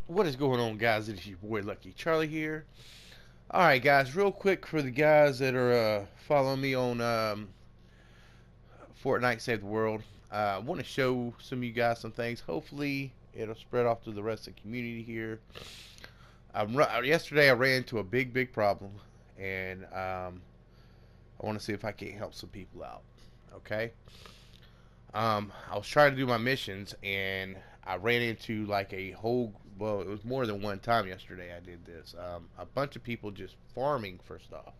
What is going on, guys? It is your boy Lucky Charlie here. Alright, guys, real quick for the guys that are following me on Fortnite Save the World. I want to show some of you guys some things. Hopefully, it'll spread off to the rest of the community here. Yesterday, I ran into a big problem, and I want to see if I can't help some people out. Okay? I was trying to do my missions, and I ran into like a whole. Well, it was more than one time yesterday I did this. A bunch of people just farming for stuff.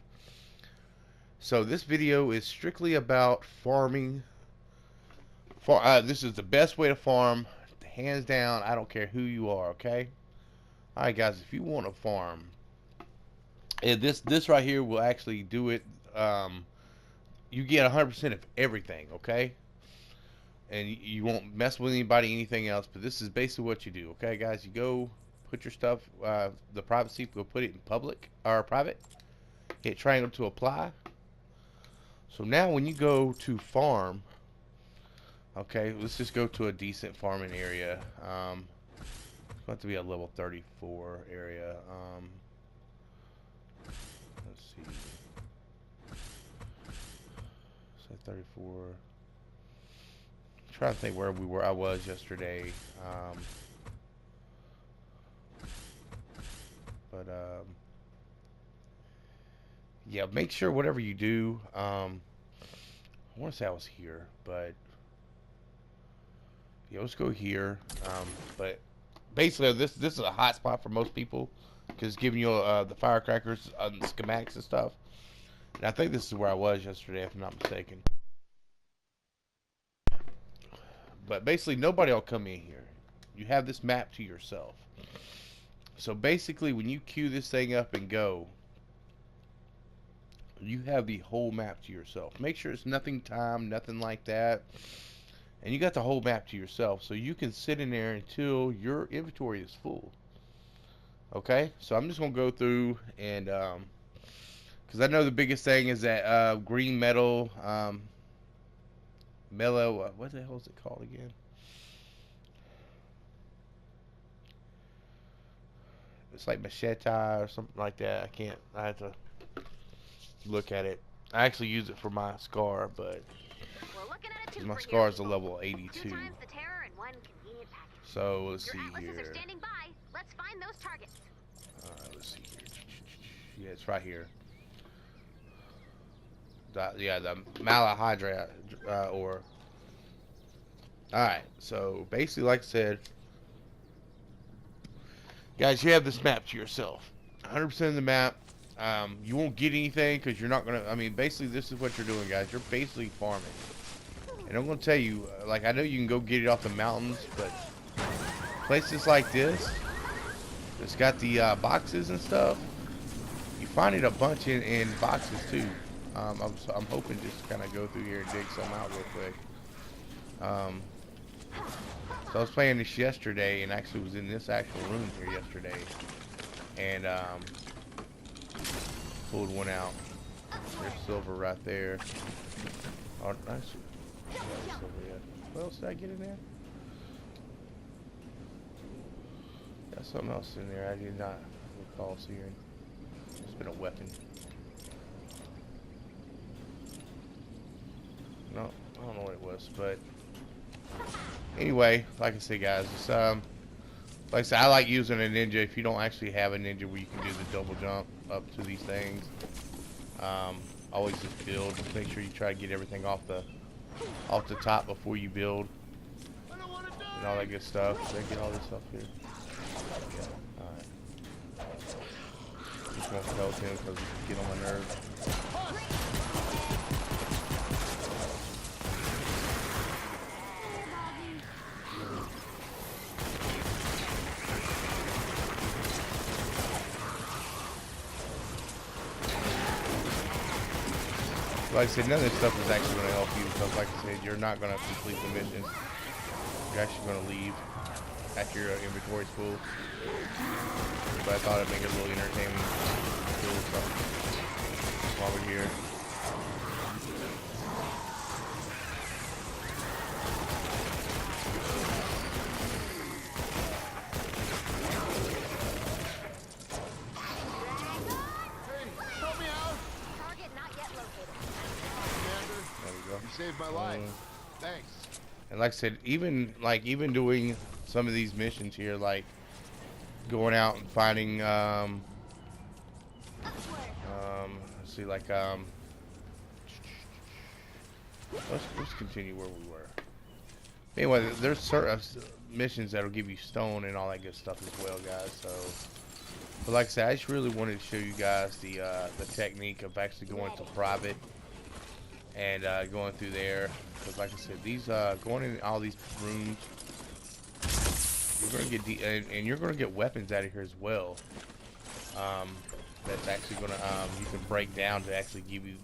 So this video is strictly about farming. This is the best way to farm, hands down. I don't care who you are. Okay. All right, guys. If you want to farm, this right here will actually do it. You get 100% of everything. Okay. And you won't mess with anybody, anything else. But this is basically what you do, okay, guys? You go put your stuff, the privacy, go put it in public or private. Hit triangle to apply. So now when you go to farm, okay, let's just go to a decent farming area. It's going to be a level 34 area. Let's see. So 34. Trying to think where I was yesterday. But yeah, make sure whatever you do. I want to say I was here, but yeah, let's go here. But basically, this is a hot spot for most people because it's giving you the firecrackers, schematics and stuff. And I think this is where I was yesterday, if I'm not mistaken. But basically, nobody will come in here. You have this map to yourself. So basically, when you queue this thing up and go, you have the whole map to yourself. Make sure it's nothing timed, nothing like that. And you got the whole map to yourself. So you can sit in there until your inventory is full. Okay? So I'm just going to go through and, because I know the biggest thing is that green metal, mellow, what the hell is it called again? It's like machete or something like that. I have to look at it. I actually use it for my scar, but my scar is a level 82. So let's see here. Let's see here. Yeah, it's right here. Yeah, the malahydrite ore. Alright, so basically, like I said, guys, you have this map to yourself. 100% of the map. You won't get anything because you're not going to... I mean, basically, this is what you're doing, guys. You're basically farming. And I'm going to tell you, like, I know you can go get it off the mountains, but places like this, it's got the boxes and stuff. You find it a bunch in boxes, too. I'm hoping just to kind of go through here and dig some out real quick. So I was playing this yesterday, and actually was in this actual room here yesterday, and pulled one out. There's silver right there. Oh, nice. Yeah, silver yet. What else did I get in there? Got something else in there I did not recall seeing. It's been a weapon. No, I don't know what it was, but anyway, like I say, guys, it's like I said, I like using a ninja. If you don't actually have a ninja where you can do the double jump up to these things, always just build. Just make sure you try to get everything off the top before you build, and all that good stuff. Did I get all this stuff here? Yeah. All right. Just won't tell him because it get on my nerves. Like I said, none of this stuff is actually going to help you because, like I said, you're not going to complete the mission. You're actually going to leave after your inventory's full. But I thought it'd make it really entertaining to do something while we're here. saved my life. Thanks. And like I said, even doing some of these missions here, like going out and finding let's see, like let's continue where we were. Anyway, there's certain missions that'll give you stone and all that good stuff as well, guys. So, but like I said, I just really wanted to show you guys the technique of actually going to private and going through there. Because like I said, these going in all these rooms, you're gonna get and you're gonna get weapons out of here as well. That's actually gonna you can break down to actually give you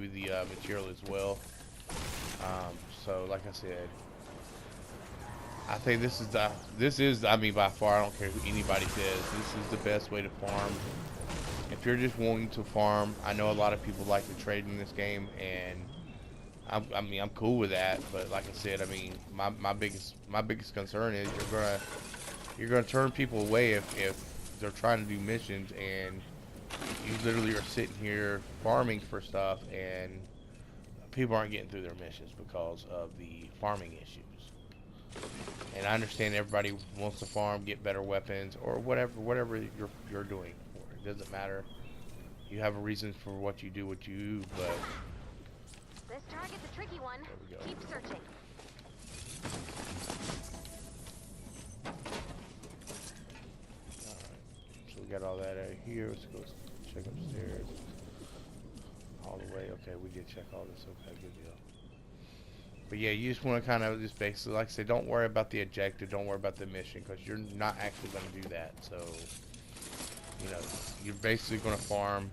the material as well. So like I said, I think this is I mean by far, I don't care who anybody says, this is the best way to farm. If you're just wanting to farm, I know a lot of people like to trade in this game, and I mean I'm cool with that. But like I said, I mean my biggest concern is you're gonna turn people away if they're trying to do missions and you literally are sitting here farming for stuff and people aren't getting through their missions because of the farming issues. And I understand everybody wants to farm, get better weapons, or whatever you're doing. It doesn't matter. You have a reason for what you do, but This target's a tricky one. there we go. Keep searching. Alright. So we got all that out of here. Let's go check upstairs. All the way. Okay, we did check all this. Okay, good deal. But yeah, you just want to kind of just basically, like I said, don't worry about the objective, don't worry about the mission, because you're not actually going to do that. So, you know, you're basically going to farm.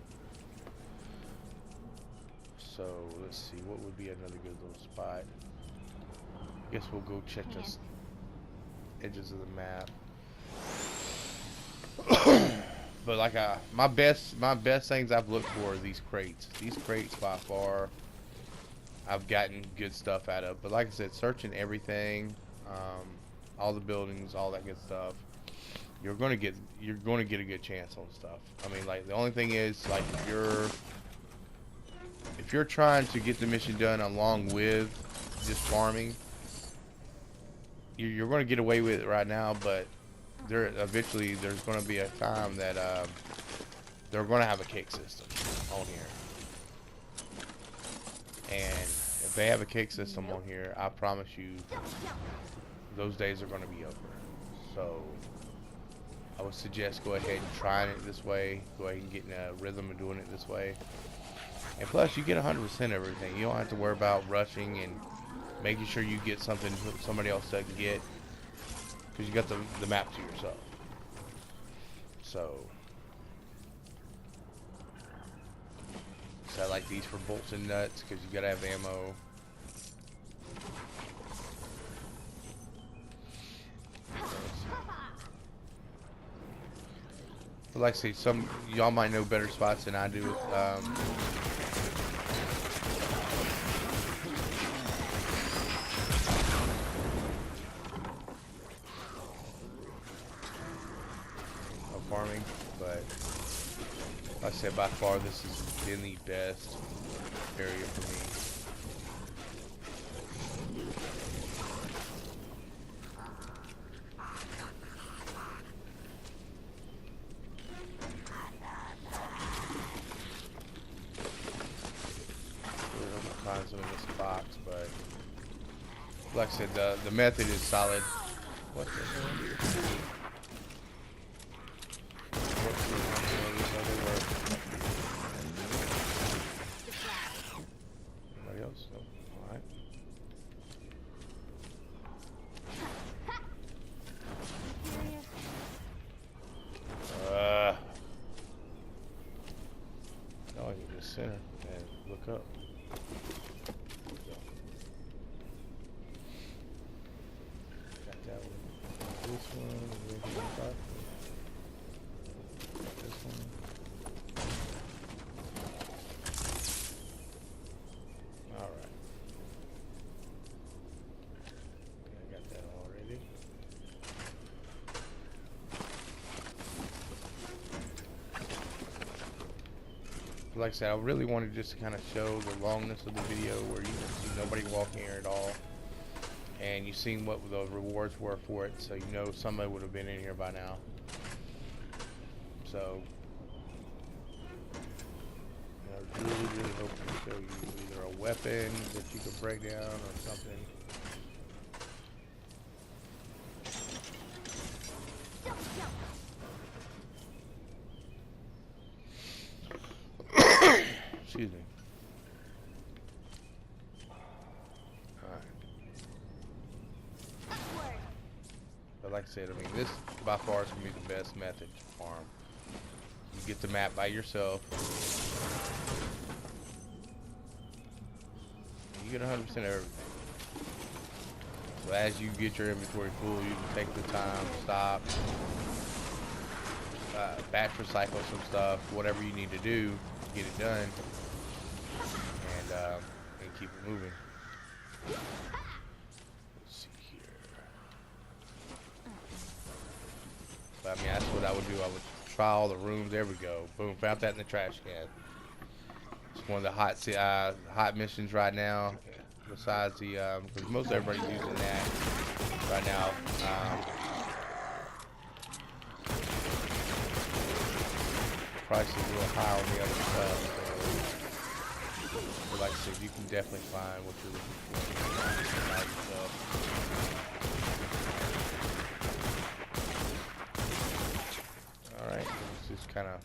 So, let's see, what would be another good little spot? I guess we'll go check the edges of the map. But like my best things I've looked for are these crates. These crates by far I've gotten good stuff out of. But like I said, searching everything, all the buildings, all that good stuff, you're gonna get a good chance on stuff. I mean, like the only thing is, like if you're trying to get the mission done along with just farming, you're gonna get away with it right now. But eventually there's gonna be a time that they're gonna have a kick system on here. And if they have a kick system on here, I promise you, those days are going to be over. So, I would suggest go ahead and trying it this way. Go ahead and getting a rhythm of doing it this way. And plus, you get 100% of everything. You don't have to worry about rushing and making sure you get something somebody else doesn't get, because you got the map to yourself. So I like these for bolts and nuts because you gotta have ammo. But like I say, y'all might know better spots than I do. Of farming, but like I said, by far this has been the best area for me. We're gonna find some in this box, but like I said, the method is solid. What the hell? What's the one this other work? Anybody else? No. Alright. Now I can just center and look up. There we go. Got that one. This one. This one. Alright. I got that already. like I said, I really wanted just to kind of show the longness of the video where you can see nobody walking here at all. And you've seen what the rewards were for it, so you know somebody would have been in here by now. So, I was really hoping to show you either a weapon that you could break down or something. Excuse me. Alright. But like I said, I mean, this by far is going to be the best method to farm. You get the map by yourself. You get 100% of everything. So as you get your inventory full, you can take the time, stop, batch recycle some stuff, whatever you need to do to get it done, and keep it moving. Let's see here. But I mean, that's what I would do. I would try all the rooms. There we go. Boom, found that in the trash can. It's one of the hot missions right now. Besides the, because most everybody's using that right now. Price is a little high on the other stuff, so but like I said, you can definitely find what you're looking for. Alright, let's just kind of,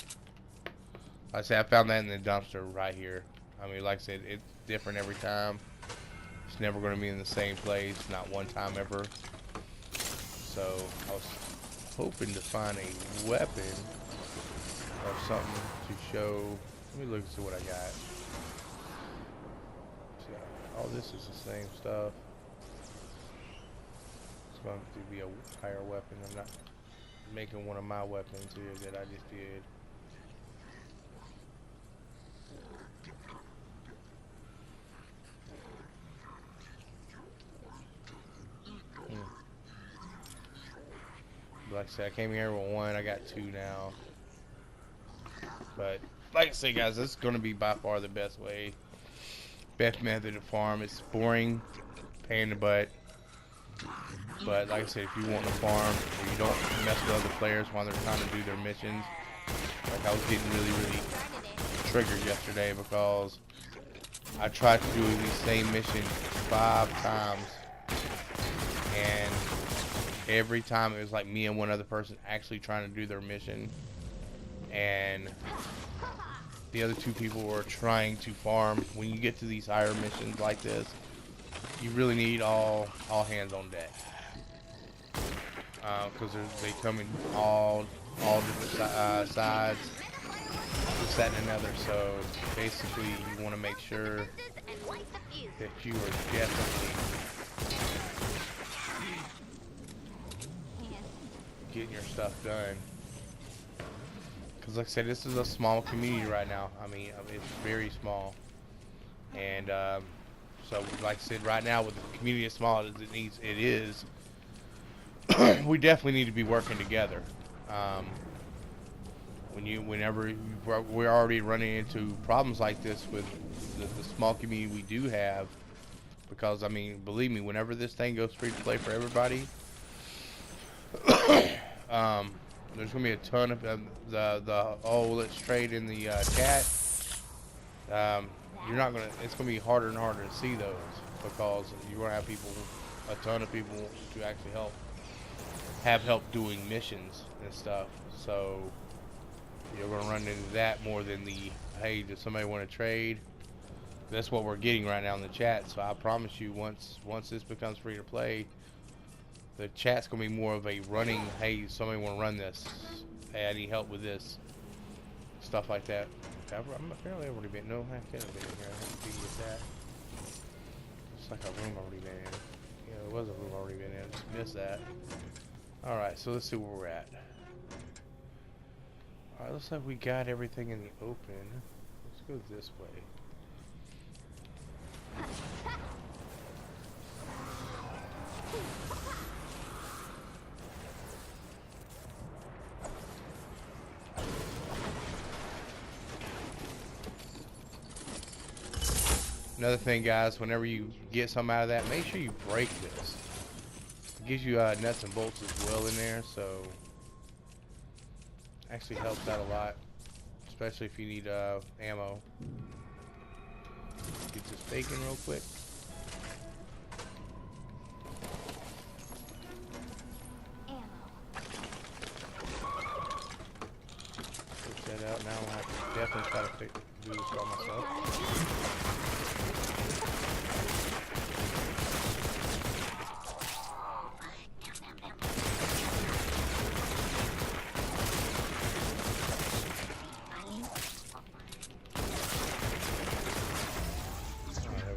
like I said, I found that in the dumpster right here. I mean, like I said, it's different every time. It's never going to be in the same place, not one time ever. So I was hoping to find a weapon or something to show. Let me look and see what I got. See, all this is the same stuff. It's going to be a higher weapon. I'm not making one of my weapons here that I just did. Like I said, I came here with one, I got two now. But like I say, guys, this is going to be by far the best method to farm. It's boring, pain in the butt. But like I said, if you want to farm where you don't mess with other players while they're trying to do their missions, like I was getting really triggered yesterday because I tried to do the same mission 5 times, and every time it was like me and one other person actually trying to do their mission, and the other 2 people were trying to farm. When you get to these higher missions like this, you really need all hands on deck, because they come in all different sides, this, that, and another. So basically, you want to make sure that you are definitely getting your stuff done. Because like I said, this is a small community right now. I mean it's very small. And so like I said, right now with the community as small as it is, we definitely need to be working together. Whenever we're already running into problems like this with the small community we do have, because I mean, believe me, whenever this thing goes free to play for everybody, there's gonna be a ton of let's trade in the chat. You're not gonna. It's gonna be harder and harder to see those because you're gonna have a ton of people to actually have help doing missions and stuff. So you're gonna run into that more than the, hey, does somebody want to trade? That's what we're getting right now in the chat. So I promise you, once this becomes free to play, the chat's gonna be more of a running, hey, somebody want to run this? Hey, I need help with this. Stuff like that. I'm apparently already been. No, I can't have been in here. I have to with that. It's like a room already been in. Yeah, there was a room already been in. Just missed that. Alright, so let's see where we're at. Alright, looks like we got everything in the open. Let's go this way. Another thing, guys, whenever you get some out of that, make sure you break this. It gives you nuts and bolts as well in there, so actually helps out a lot, especially if you need ammo. Get this bacon real quick. Push that out. Now I'll have to definitely try to do this by myself.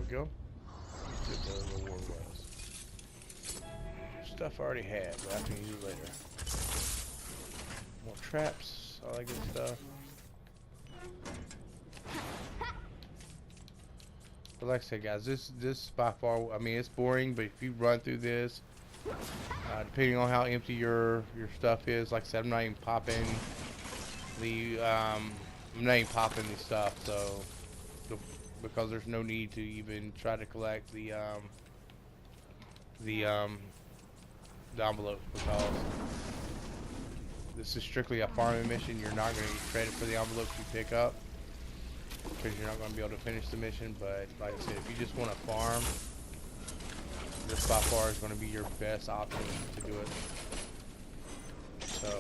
Go. Get the reward was. Stuff I already had, but I can use it later. More traps, all that good stuff. But like I said, guys, this by far, I mean, it's boring, but if you run through this, depending on how empty your stuff is, like I said, I'm not even popping the stuff, so. Because there's no need to even try to collect the envelopes, because this is strictly a farming mission. You're not going to get credit for the envelopes you pick up because you're not going to be able to finish the mission. But like I said, if you just want to farm, this by far is going to be your best option to do it. So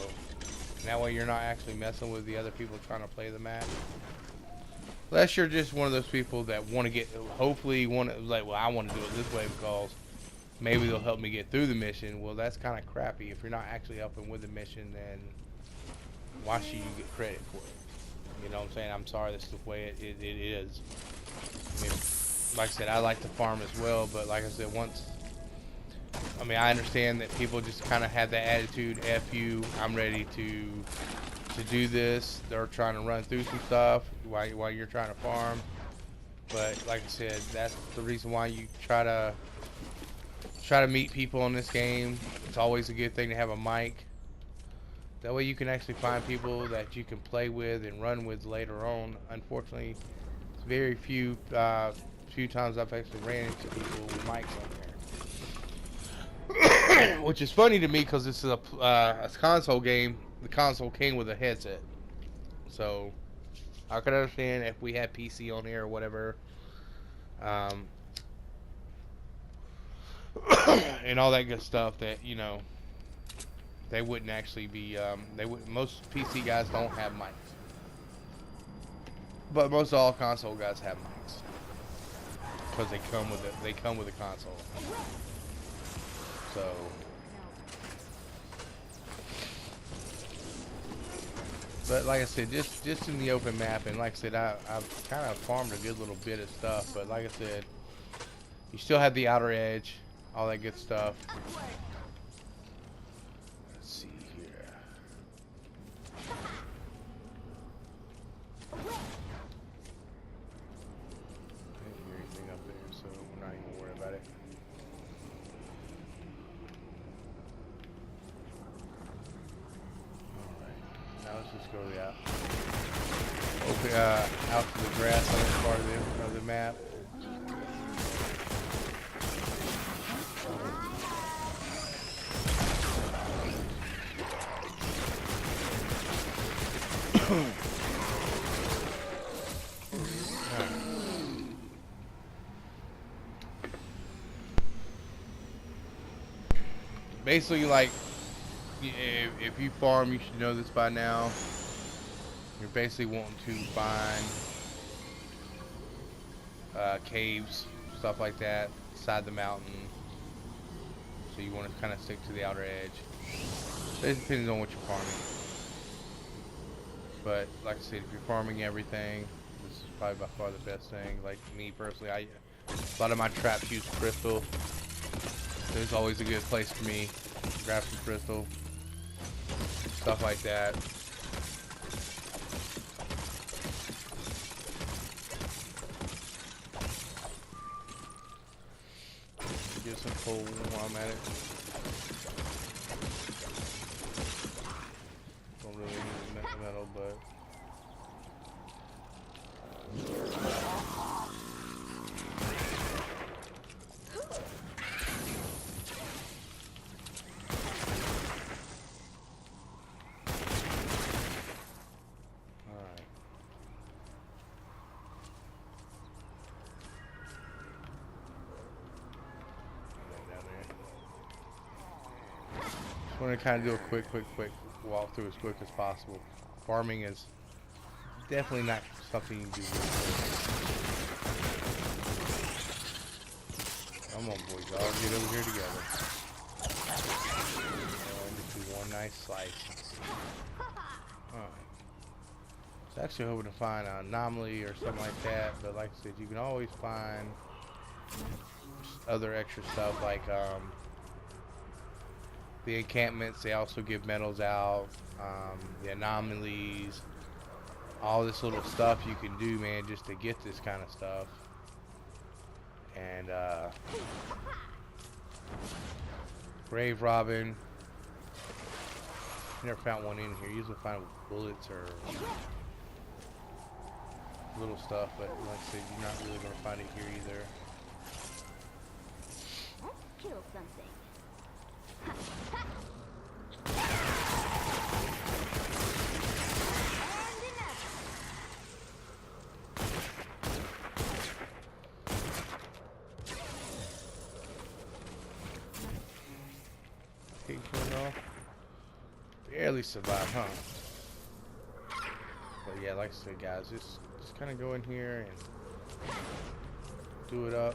that way you're not actually messing with the other people trying to play the map. Unless you're just one of those people that want to get, hopefully like, well, I want to do it this way because maybe they'll help me get through the mission. Well, that's kind of crappy. If you're not actually helping with the mission, then why should you get credit for it? You know what I'm saying? I'm sorry, that's the way it is. I mean, like I said, I like to farm as well, but like I said, I mean, I understand that people just kind of have that attitude, F you, I'm ready to do this. They're trying to run through some stuff while you're trying to farm. But like I said, that's the reason why you try to meet people in this game. It's always a good thing to have a mic. That way you can actually find people that you can play with and run with later on. Unfortunately, it's very few times I've actually ran into people with mics on there. Which is funny to me because this is a console game. The console came with a headset, so I could understand if we had PC on here or whatever, and all that good stuff, that they wouldn't actually be. Most PC guys don't have mics, but most all console guys have mics because they come with a console. So. But like I said, just in the open map, and like I said, I've kind of farmed a good little bit of stuff. But like I said, you still have the outer edge, all that good stuff. Let's see here. I didn't hear anything up there, so we're not even worried about it. Now let's just go out. Open out to the grass on this part of the map. Basically, like, if you farm, you should know this by now. You're basically wanting to find caves, stuff like that, inside the mountain. So you want to kind of stick to the outer edge. It depends on what you're farming. But like I said, if you're farming everything, this is probably by far the best thing. Like me personally, a lot of my traps use crystal. So it's always a good place for me to grab some crystal, stuff like that. Get some coal while I'm at it. Don't really need metal, but I want to kind of do a quick walkthrough as quick as possible. Farming is definitely not something you do real quick. Come on, boys, all get over here together. And just do one nice slice. Alright. I was actually hoping to find an anomaly or something like that, but like I said, you can always find other extra stuff like the encampments. They also give medals out, the anomalies, all this little stuff you can do, man, just to get this kind of stuff. And grave robbing, never found one in here. Usually find bullets or little stuff, but like I said, you're not really gonna find it here either. Let's kill something. Keep going off. Barely survive, huh? But yeah, like I said, guys, just kind of go in here and do it up.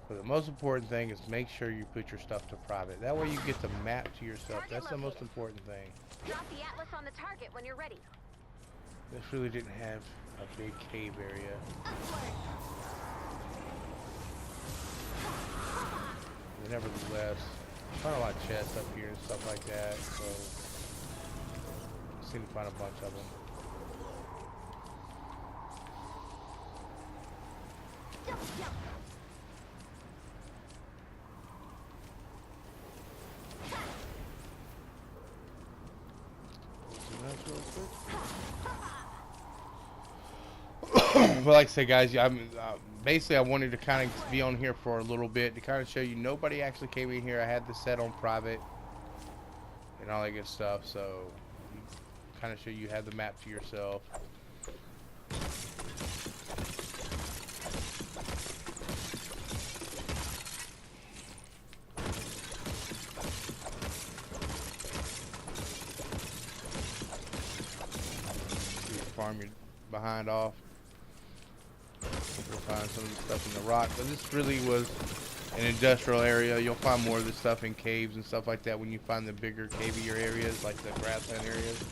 But the most important thing is make sure you put your stuff to private. That way you get the map to yourself. That's the most important thing. Drop the atlas on the target when you're ready. This really didn't have a big cave area. But nevertheless, found a lot of chests up here and stuff like that, so I seem to find a bunch of them. But like I said, guys, basically I wanted to kind of be on here for a little bit to kind of show you nobody actually came in here. I had this set on private and all that good stuff, so kind of show you have the map to yourself. You farm your behind off. You'll find some of the stuff in the rock, but this really was an industrial area. You'll find more of this stuff in caves and stuff like that when you find the bigger cavier areas, like the grassland areas.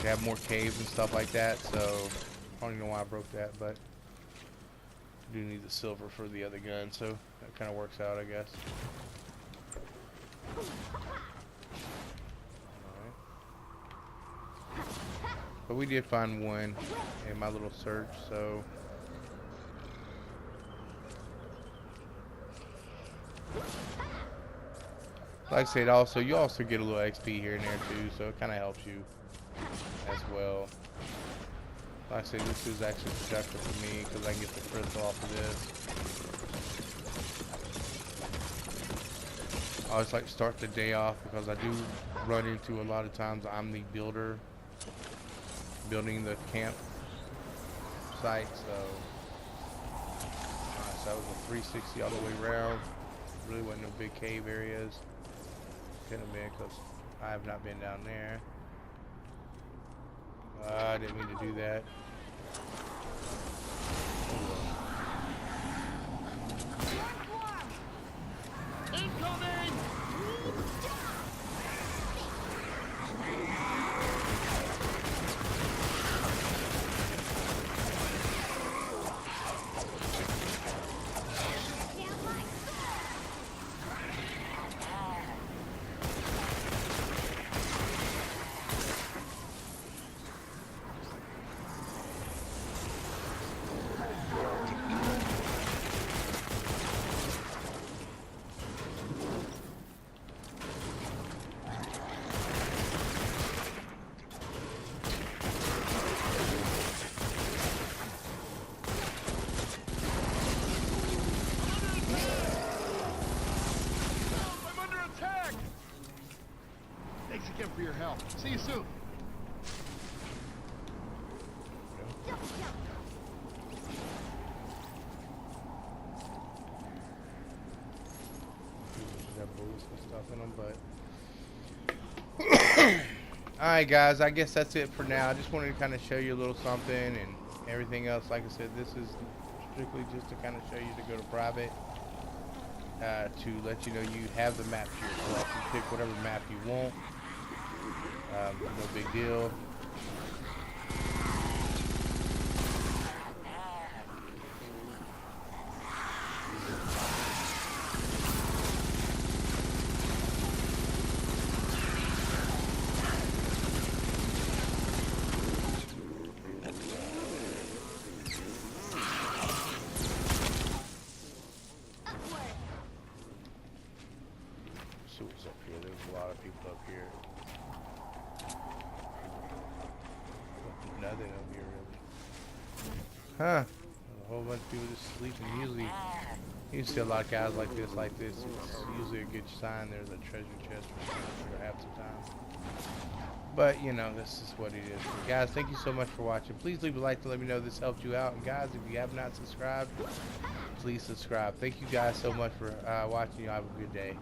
They have more caves and stuff like that, so I don't even know why I broke that, but I do need the silver for the other gun, so that kind of works out, I guess. Alright. But we did find one in my little search, so like I said, also you also get a little XP here and there too, so it kind of helps you as well. Like I said, this is actually productive for me because I can get the crystal off of this. I always like to start the day off because I do run into a lot of times I'm the builder, building the camp site, so that was a 360 all the way around. Really wasn't no big cave areas. Couldn't have been because I have not been down there. I didn't mean to do that. Incoming! For your help. See you soon. in them, but alright guys, I guess that's it for now. I just wanted to kind of show you a little something, and everything else, like I said, this is strictly just to kind of show you to go to private, to let you know you have the map to yourself. You pick whatever map you want, no big deal. See what's up here. There's a lot of people up here. Nothing up here really. Huh. A whole bunch of people just sleeping. Usually you see a lot of guys like this. It's usually a good sign there's a treasure chest or something half the time. But you know, this is what it is. But guys, thank you so much for watching. Please leave a like to let me know this helped you out. And guys, if you have not subscribed, please subscribe. Thank you guys so much for watching. You have a good day.